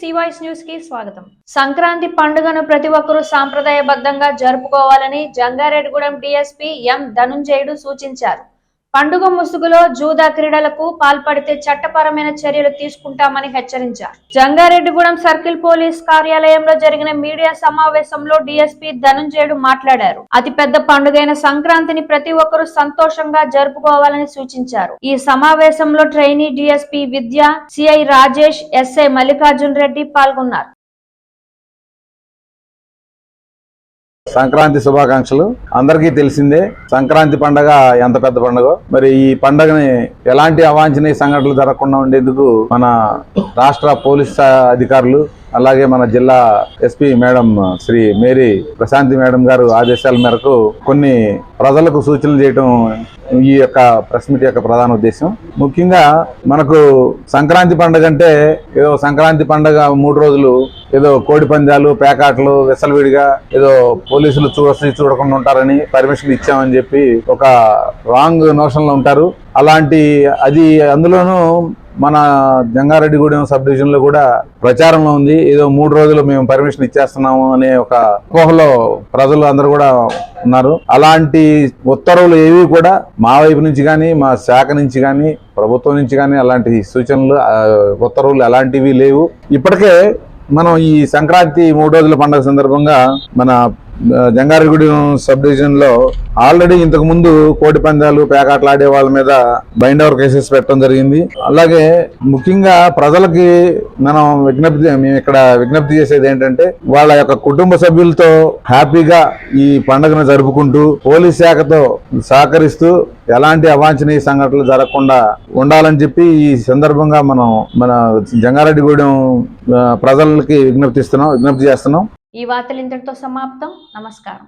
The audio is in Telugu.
సివాయిస్ న్యూస్ కి స్వాగతం. సంక్రాంతి పండుగను ప్రతి ఒక్కరూ సాంప్రదాయబద్ధంగా జరుపుకోవాలని జంగారెడ్డిగూడెం డీఎస్పీ ఎం ధనుంజయుడు సూచించారు. పండుగ ముసుగులో జూదా క్రీడలకు పాల్పడితే చట్టపరమైన చర్యలు తీసుకుంటామని హెచ్చరించారు. జంగారెడ్డిగూడెం సర్కిల్ పోలీస్ కార్యాలయంలో జరిగిన మీడియా సమావేశంలో డీఎస్పీ ధనుంజయుడు మాట్లాడారు. అతిపెద్ద పండుగైన సంక్రాంతిని ప్రతి ఒక్కరూ సంతోషంగా జరుపుకోవాలని సూచించారు. ఈ సమావేశంలో ట్రైనీ డీఎస్పీ విద్య, సిఐ రాజేష్, ఎస్ఐ మల్లికార్జున్ రెడ్డి పాల్గొన్నారు. సంక్రాంతి శుభాకాంక్షలు. అందరికీ తెలిసిందే సంక్రాంతి పండగ ఎంత పెద్ద పండుగ. మరి ఈ పండుగని ఎలాంటి అవాంఛనీయ సంఘటనలు జరగకుండా ఉండేందుకు మన రాష్ట్ర పోలీస్ అధికారులు అలాగే మన జిల్లా SP madam Shri Mary Prashanti madam గారు ఆదేశాల మేరకు కొన్ని ప్రజలకు సూచనలు చేయడం ఈ యొక్క ప్రెస్ మీట్ యొక్క ప్రధాన ఉద్దేశం. ముఖ్యంగా మనకు సంక్రాంతి పండుగ అంటే ఏదో సంక్రాంతి పండుగ 3 రోజులు ఏదో కోడి పందాలు, పేకాట్లు, విసలవిడిగా ఏదో పోలీసులు చూడకుండా ఉంటారని పర్మిషన్ ఇచ్చామని చెప్పి ఒక రాంగ్ నోషన్లో ఉంటారు. అది అందులోనూ మన జంగారెడ్డిగూడెం సబ్ డివిజన్ లో కూడా ప్రచారంలో ఉంది. ఏదో 3 రోజులు మేము పర్మిషన్ ఇచ్చేస్తున్నాము అనే ఒక ఊహలో ప్రజలు అందరూ కూడా ఉన్నారు. అలాంటి ఉత్తర్వులు ఏవి కూడా మా వైపు నుంచి కానీ, మా శాఖ నుంచి కానీ, ప్రభుత్వం నుంచి కానీ అలాంటి సూచనలు, ఉత్తర్వులు అలాంటివి లేవు. ఇప్పటికే మనం ఈ సంక్రాంతి 3 రోజుల పండుగ సందర్భంగా మన జంగారెడ్డిగూడెం సబ్ డివిజన్ లో ఆల్రెడీ ఇంతకు ముందు కోడి పందాలు, పేకాట్లు ఆడే వాళ్ళ మీద బైండ్ ఓవర్ కేసెస్ పెట్టడం జరిగింది. అలాగే ముఖ్యంగా ప్రజలకి మేము ఇక్కడ విజ్ఞప్తి చేసేది ఏంటంటే వాళ్ళ యొక్క కుటుంబ సభ్యులతో హ్యాపీగా ఈ పండుగను జరుపుకుంటూ పోలీస్ శాఖతో సహకరిస్తూ ఎలాంటి అవాంఛనీయ సంఘటనలు జరగకుండా ఉండాలని చెప్పి ఈ సందర్భంగా మన జంగారెడ్డిగూడెం ప్రజలకి విజ్ఞప్తి చేస్తున్నాం. ఈ వార్తలు ఇంతటితో సమాప్తం. నమస్కారం.